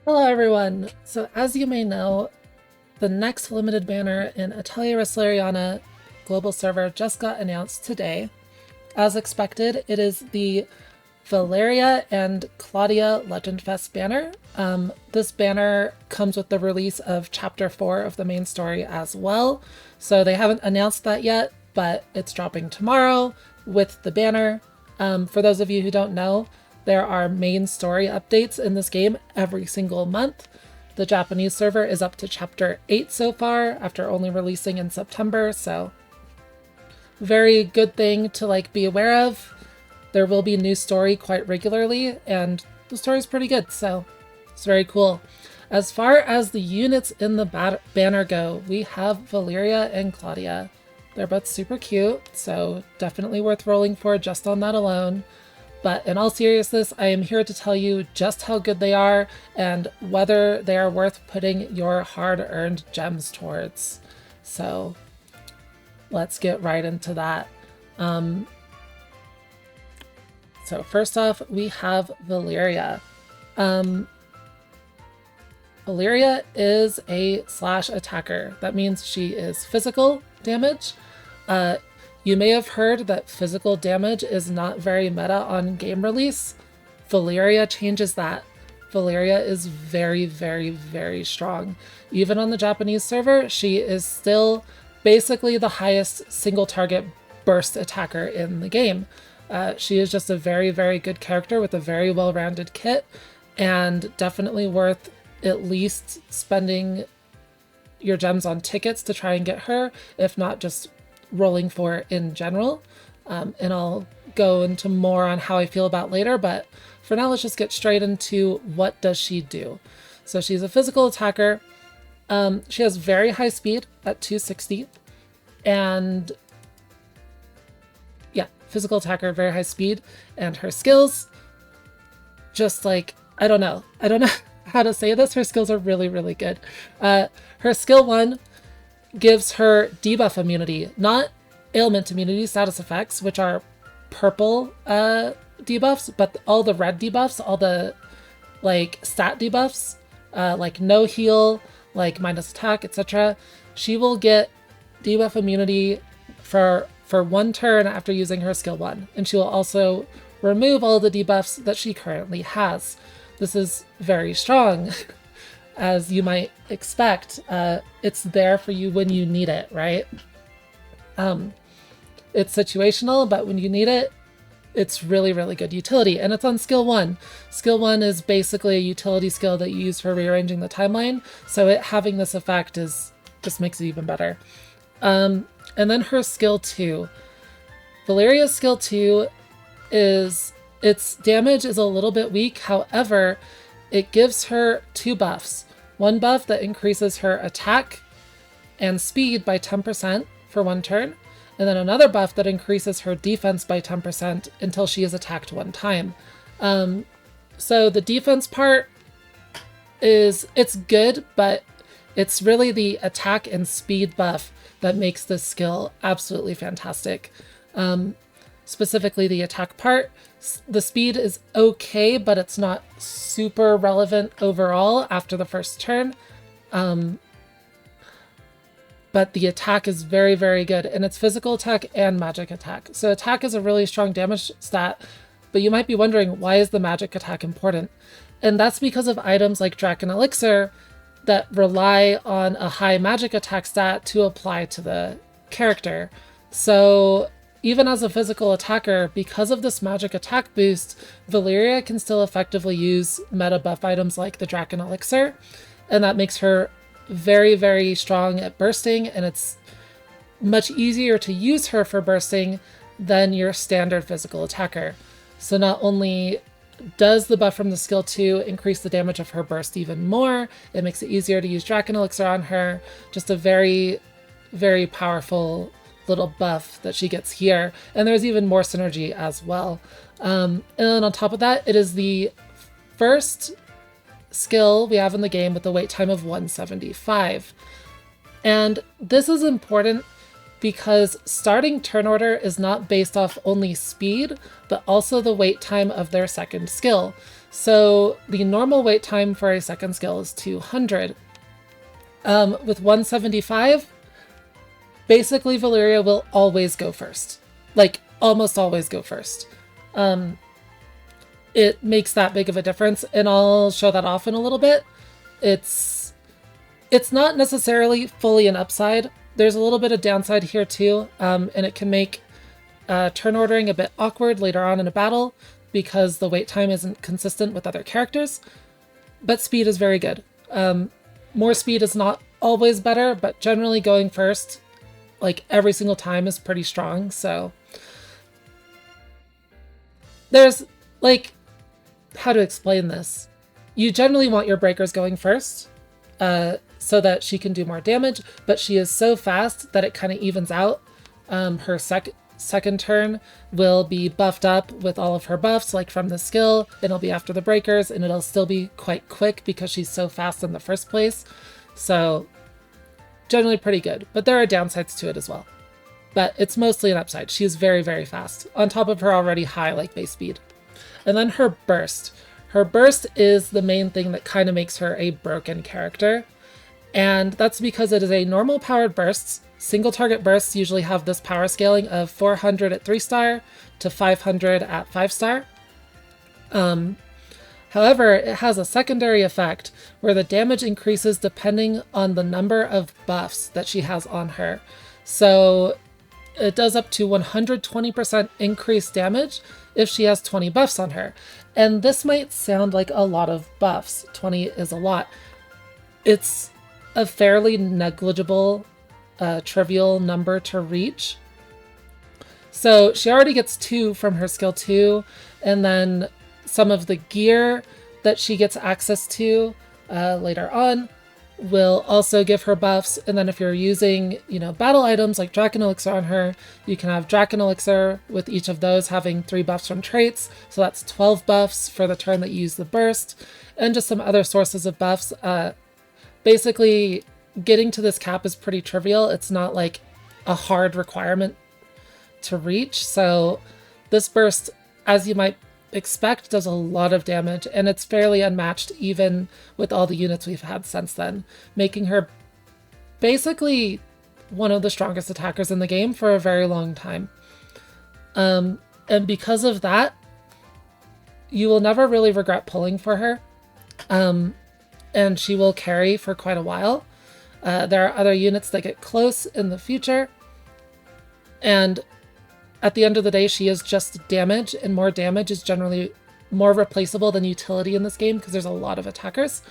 Hello everyone! So as you may know, the next limited banner in Atelier Resleriana global server just got announced today. As expected, it is the Valeria and Claudia Legend Fest banner. This banner comes with the release of Chapter 4 of the main story as well, so they haven't announced that yet, but it's dropping tomorrow with the banner. For those of you who don't know, there are main story updates in this game every single month. The Japanese server is up to Chapter 8 so far, after only releasing in September, so very good thing to be aware of. There will be new story quite regularly, and the story's pretty good, so it's very cool. As far as the units in the banner go, we have Valeria and Claudia. They're both super cute, so definitely worth rolling for just on that alone. But in all seriousness, I am here to tell you just how good they are and whether they are worth putting your hard-earned gems towards. So let's get right into that. So first off, we have Valeria. Valeria is a slash attacker. That means she is physical damage. You may have heard that physical damage is not very meta on game release. Valeria changes that. Valeria is very, very, very strong. Even on the Japanese server, she is still basically the highest single target burst attacker in the game. She is just a very, very good character with a very well-rounded kit, and definitely worth at least spending your gems on tickets to try and get her, if not just rolling for in general. And I'll go into more on how I feel about later, but for now let's just get straight into what does she do. So she's a physical attacker. She has very high speed at 260, and yeah, physical attacker, very high speed, and her skills, just I don't know how to say this, her skills are really, really good. Her skill 1 gives her debuff immunity, not ailment immunity status effects, which are purple debuffs, but all the red debuffs, all the stat debuffs, like no heal, minus attack, etc. She will get debuff immunity for 1 turn after using her skill 1, and she will also remove all the debuffs that she currently has. This is very strong. As you might expect, it's there for you when you need it, right? It's situational, but when you need it, it's really, really good utility. And it's on skill 1. Skill 1 is basically a utility skill that you use for rearranging the timeline, so it having this effect just makes it even better. And then her skill 2. Valeria's skill 2 is, its damage is a little bit weak, however, it gives her 2 buffs. 1 buff that increases her attack and speed by 10% for 1 turn, and then another buff that increases her defense by 10% until she is attacked 1 time. So the defense part it's good, but it's really the attack and speed buff that makes this skill absolutely fantastic. Specifically the attack part. The speed is okay, but it's not super relevant overall after the first turn. But the attack is very, very good, and it's physical attack and magic attack. So attack is a really strong damage stat, but you might be wondering, why is the magic attack important? And that's because of items like Draken Elixir that rely on a high magic attack stat to apply to the character. So even as a physical attacker, because of this magic attack boost, Valeria can still effectively use meta buff items like the Draken Elixir, and that makes her very, very strong at bursting, and it's much easier to use her for bursting than your standard physical attacker. So not only does the buff from the skill 2 increase the damage of her burst even more, it makes it easier to use Draken Elixir on her. Just a very, very powerful little buff that she gets here, and there's even more synergy as well. And then on top of that, it is the first skill we have in the game with the wait time of 175. And this is important because starting turn order is not based off only speed, but also the wait time of their second skill. So the normal wait time for a second skill is 200. With 175, basically Valeria will always go first. Like, almost always go first. It makes that big of a difference, and I'll show that off in a little bit. It's not necessarily fully an upside. There's a little bit of downside here too, and it can make turn ordering a bit awkward later on in a battle because the wait time isn't consistent with other characters, but speed is very good. More speed is not always better, but generally going first, like every single time, is pretty strong. So there's, like, how to explain this? You generally want your breakers going first, so that she can do more damage, but she is so fast that it kind of evens out. Her second turn will be buffed up with all of her buffs, like from the skill, and it'll be after the breakers, and it'll still be quite quick because she's so fast in the first place. So generally pretty good, but there are downsides to it as well. But it's mostly an upside. She is very, very fast, on top of her already high like base speed. And then her burst. Her burst is the main thing that kind of makes her a broken character. And that's because it is a normal powered bursts. Single target bursts usually have this power scaling of 400 at 3-star to 500 at 5-star. However, it has a secondary effect where the damage increases depending on the number of buffs that she has on her. So it does up to 120% increased damage if she has 20 buffs on her. And this might sound like a lot of buffs. 20 is a lot. It's a fairly negligible, trivial number to reach. So she already gets 2 from her skill 2, and then some of the gear that she gets access to later on will also give her buffs. And then if you're using, battle items like Draken Elixir on her, you can have Draken Elixir with each of those having 3 buffs from traits. So that's 12 buffs for the turn that you use the burst, and just some other sources of buffs. Basically, getting to this cap is pretty trivial. It's not like a hard requirement to reach. So this burst, as you might expect, does a lot of damage, and it's fairly unmatched even with all the units we've had since then, making her basically one of the strongest attackers in the game for a very long time. And because of that, you will never really regret pulling for her. And she will carry for quite a while. There are other units that get close in the future. And at the end of the day, she is just damage, and more damage is generally more replaceable than utility in this game because there's a lot of attackers.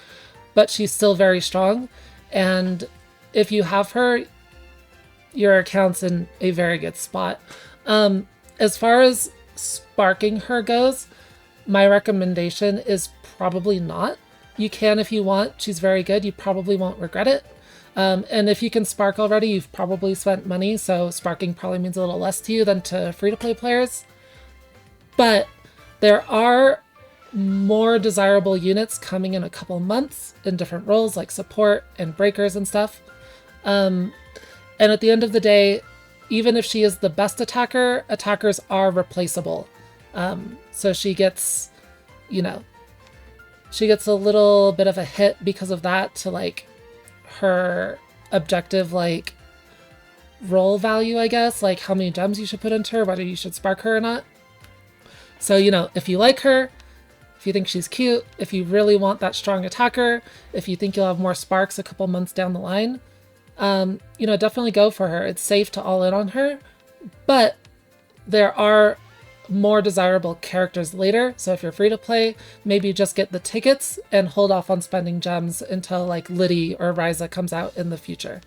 But she's still very strong. And if you have her, your account's in a very good spot. As far as sparking her goes, my recommendation is probably not. You can if you want. She's very good. You probably won't regret it. And if you can spark already, you've probably spent money, so sparking probably means a little less to you than to free-to-play players. But there are more desirable units coming in a couple months in different roles, like support and breakers and stuff. And at the end of the day, even if she is the best attacker, attackers are replaceable. So she gets, she gets a little bit of a hit because of that to, like, her objective, like, role value, I guess, like how many gems you should put into her, whether you should spark her or not. So, if you like her, if you think she's cute, if you really want that strong attacker, if you think you'll have more sparks a couple months down the line, definitely go for her. It's safe to all in on her, but there are more desirable characters later. So if you're free to play, maybe just get the tickets and hold off on spending gems until like Liddy or Ryza comes out in the future.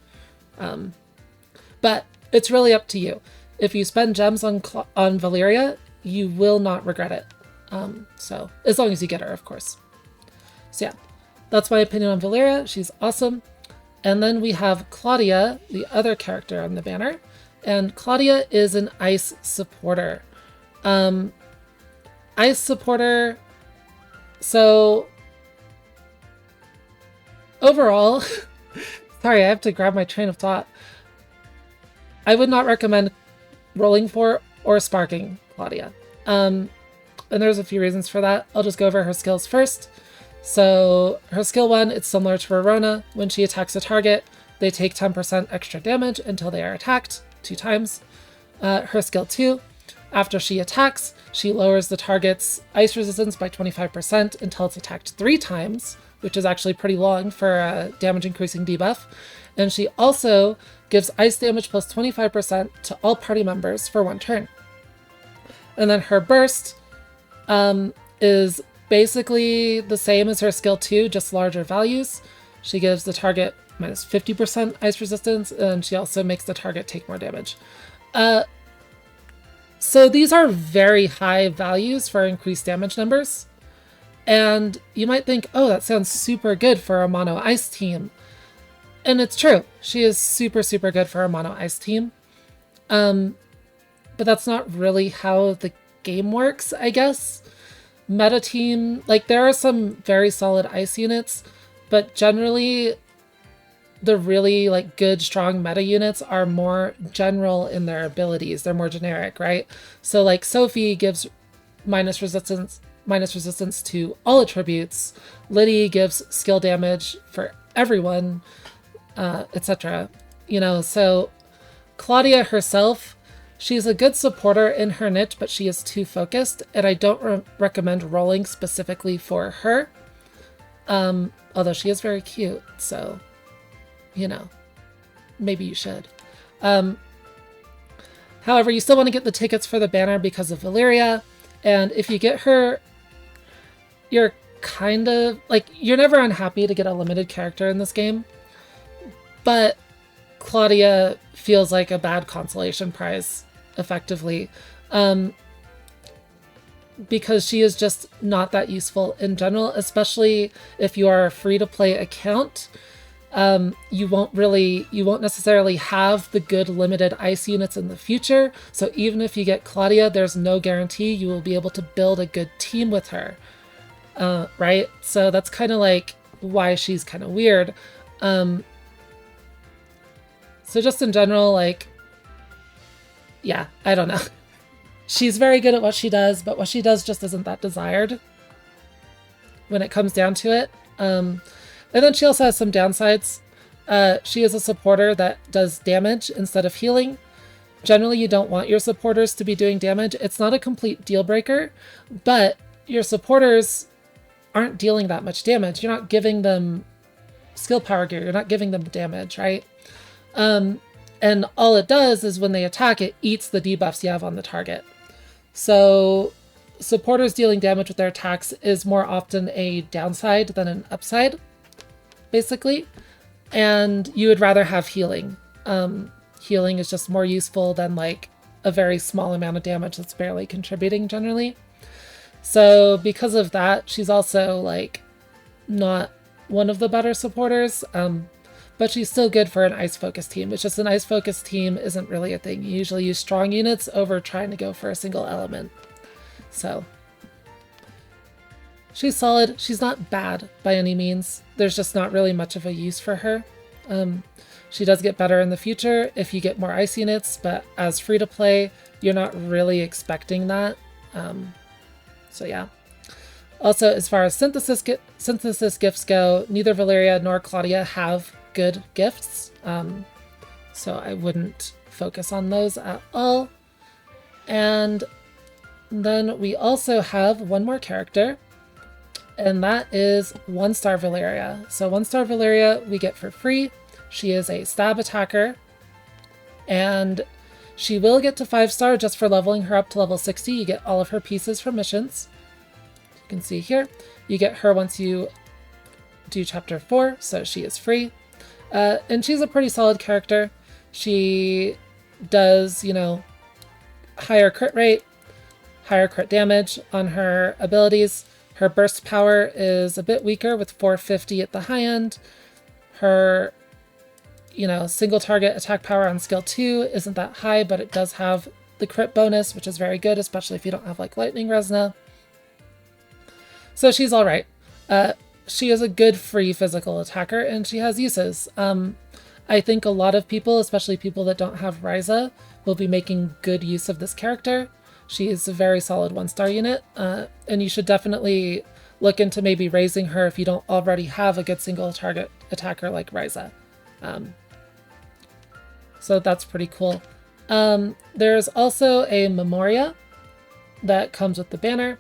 But it's really up to you. If you spend gems on Valeria, you will not regret it. So as long as you get her, of course. So yeah, that's my opinion on Valeria. She's awesome. And then we have Claudia, the other character on the banner. And Claudia is an ice supporter. Ice supporter. So overall, sorry, I have to grab my train of thought. I would not recommend rolling for or sparking Claudia. and there's a few reasons for that. I'll just go over her skills first. So her skill 1, it's similar to Verona. When she attacks a target, they take 10% extra damage until they are attacked 2 times. Her skill 2, after she attacks, she lowers the target's ice resistance by 25% until it's attacked 3 times, which is actually pretty long for a damage increasing debuff. And she also gives ice damage plus 25% to all party members for 1 turn. And then her burst is basically the same as her skill 2, just larger values. She gives the target minus 50% ice resistance, and she also makes the target take more damage. So these are very high values for increased damage numbers. And you might think, oh, that sounds super good for a mono ice team. And it's true. She is super, super good for a mono ice team. But that's not really how the game works, I guess. Meta team, like there are some very solid ice units, but generally the really like good, strong meta units are more general in their abilities. They're more generic, right? So like Sophie gives minus resistance to all attributes. Liddy gives skill damage for everyone, etc. You know, so Claudia herself, she's a good supporter in her niche, but she is too focused, and I don't recommend rolling specifically for her. Although she is very cute, so, you know, maybe you should. However, you still want to get the tickets for the banner because of Valeria, and if you get her, you're kind of, like, you're never unhappy to get a limited character in this game, but Claudia feels like a bad consolation prize, effectively, because she is just not that useful in general, especially if you are a free-to-play account. You won't necessarily have the good limited ice units in the future, so even if you get Claudia, there's no guarantee you will be able to build a good team with her, right? So that's kind of like why she's kind of weird. So just in general, like, yeah, I don't know. She's very good at what she does, but what she does just isn't that desired when it comes down to it. And then she also has some downsides. She is a supporter that does damage instead of healing. Generally, you don't want your supporters to be doing damage. It's not a complete deal breaker, but your supporters aren't dealing that much damage. You're not giving them skill power gear. You're not giving them damage, right? And all it does is when they attack, it eats the debuffs you have on the target. So supporters dealing damage with their attacks is more often a downside than an upside, basically. And you would rather have healing. Healing is just more useful than like a very small amount of damage that's barely contributing generally. So because of that, she's also like not one of the better supporters. But she's still good for an ice-focused team. It's just an ice-focused team isn't really a thing. You usually use strong units over trying to go for a single element. So she's solid. She's not bad by any means. There's just not really much of a use for her. She does get better in the future if you get more ice units, but as free-to-play, you're not really expecting that. So yeah. Also, as far as synthesis gifts go, neither Valeria nor Claudia have good gifts, so I wouldn't focus on those at all. And then we also have one more character, and that is 1-star Valeria. So 1-star Valeria we get for free. She is a stab attacker, and she will get to 5-star just for leveling her up to level 60. You get all of her pieces from missions. You can see here, you get her once you do chapter 4, so she is free. And she's a pretty solid character. She does, you know, higher crit rate, higher crit damage on her abilities. Her burst power is a bit weaker with 450 at the high end. Her, you know, single target attack power on skill 2 isn't that high, but it does have the crit bonus, which is very good, especially if you don't have like lightning resna. So she's all right. She is a good free physical attacker, and she has uses. I think a lot of people, especially people that don't have Ryza, will be making good use of this character. She's a very solid 1-star unit, and you should definitely look into maybe raising her if you don't already have a good single target attacker like Ryza. So that's pretty cool. There's also a Memoria that comes with the banner.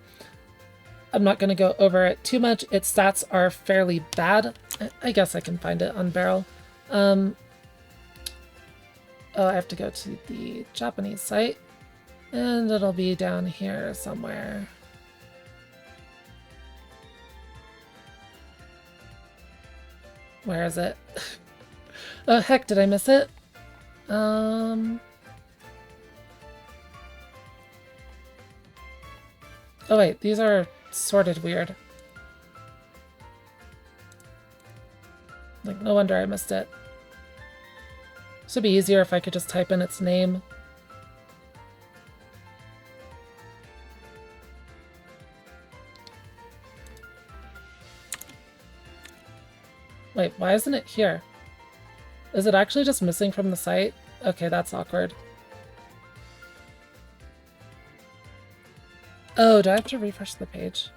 I'm not going to go over it too much. Its stats are fairly bad. I guess I can find it on Barrel. Oh, I have to go to the Japanese site, and it'll be down here somewhere. Where is it? Oh heck, did I miss it? Oh wait, these are sorted weird. Like, no wonder I missed it. This would be easier if I could just type in its name. Wait, why isn't it here? Is it actually just missing from the site? Okay, that's awkward. Oh, do I have to refresh the page?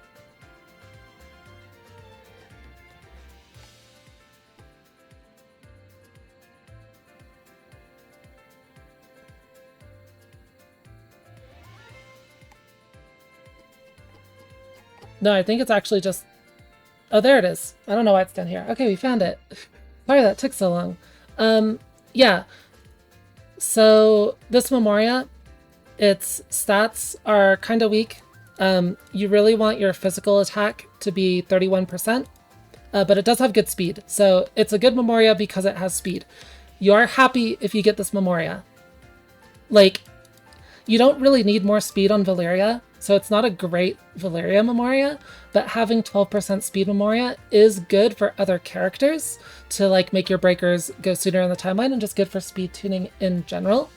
No, I think it's actually just... Oh, there it is. I don't know why it's down here. Okay, we found it. Sorry that took so long. Yeah. So this Memoria, its stats are kind of weak. You really want your physical attack to be 31%, but it does have good speed. So it's a good Memoria because it has speed. You are happy if you get this Memoria. Like, you don't really need more speed on Valeria, so it's not a great Valeria Memoria, but having 12% speed Memoria is good for other characters to like make your breakers go sooner in the timeline, and just good for speed tuning in general.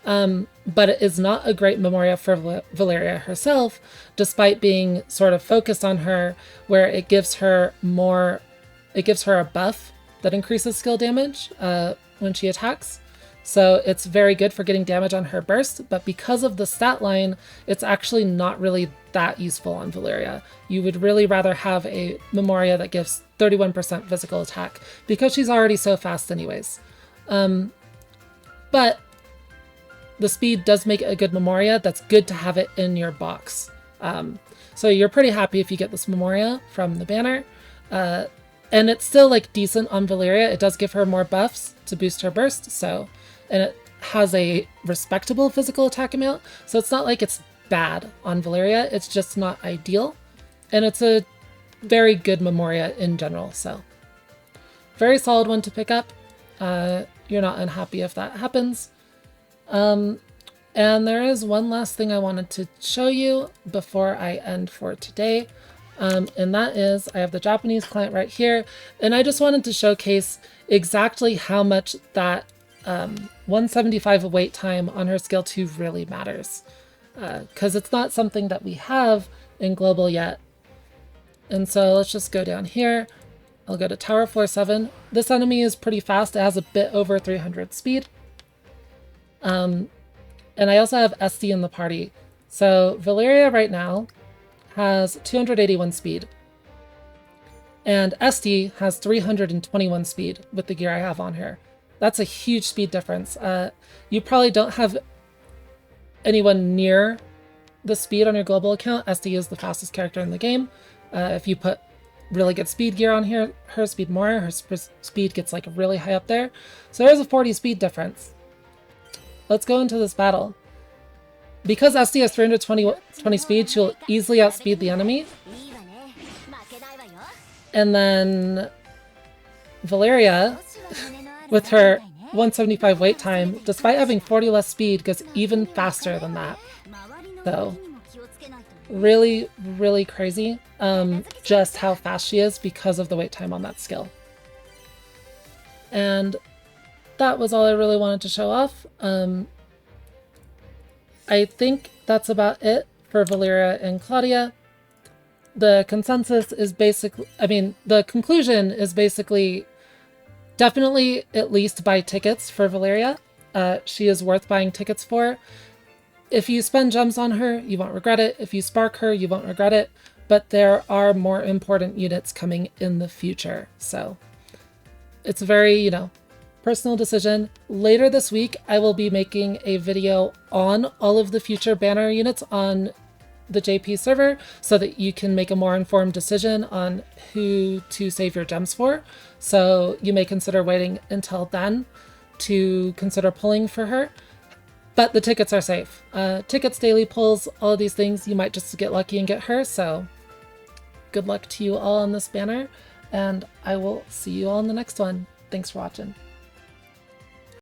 But it is not a great Memoria for Valeria herself, despite being sort of focused on her, where it gives her a buff that increases skill damage when she attacks. So it's very good for getting damage on her burst, but because of the stat line, it's actually not really that useful on Valeria. You would really rather have a Memoria that gives 31% physical attack, because she's already so fast anyways. But the speed does make it a good Memoria. That's good to have it in your box. So you're pretty happy if you get this Memoria from the banner. And it's still like decent on Valeria. It does give her more buffs to boost her burst, so... And it has a respectable physical attack amount, so it's not like it's bad on Valeria, it's just not ideal. And it's a very good Memoria in general, so... Very solid one to pick up. You're not unhappy if that happens. And there is one last thing I wanted to show you before I end for today. And that is, I have the Japanese client right here, and I just wanted to showcase exactly how much that 175 wait time on her skill 2 really matters. Because it's not something that we have in global yet. And so let's just go down here. I'll go to Tower Floor 7. This enemy is pretty fast. It has a bit over 300 speed. And I also have SD in the party. So Valeria right now has 281 speed. And SD has 321 speed with the gear I have on her. That's a huge speed difference. You probably don't have anyone near the speed on your global account. SD is the fastest character in the game. If you put really good speed gear on here, her speed more, her speed gets like really high up there. So there's a 40 speed difference. Let's go into this battle. Because SD has 320 speed, she'll easily outspeed the enemy. And then Valeria, with her 175 wait time, despite having 40 less speed, goes even faster than that. So, really, really crazy just how fast she is because of the wait time on that skill. And that was all I really wanted to show off. I think that's about it for Valeria and Claudia. The consensus is basically, the conclusion is basically definitely at least buy tickets for Valeria. She is worth buying tickets for. if you spend gems on her, you won't regret it. If you spark her, you won't regret it. But there are more important units coming in the future. So it's a very, personal decision. Later this week, I will be making a video on all of the future banner units on the JP server so that you can make a more informed decision on who to save your gems for. So you may consider waiting until then to consider pulling for her. But the tickets are safe. Tickets, daily pulls, all of these things, you might just get lucky and get her. So good luck to you all on this banner, and I will see you all in the next one. Thanks for watching.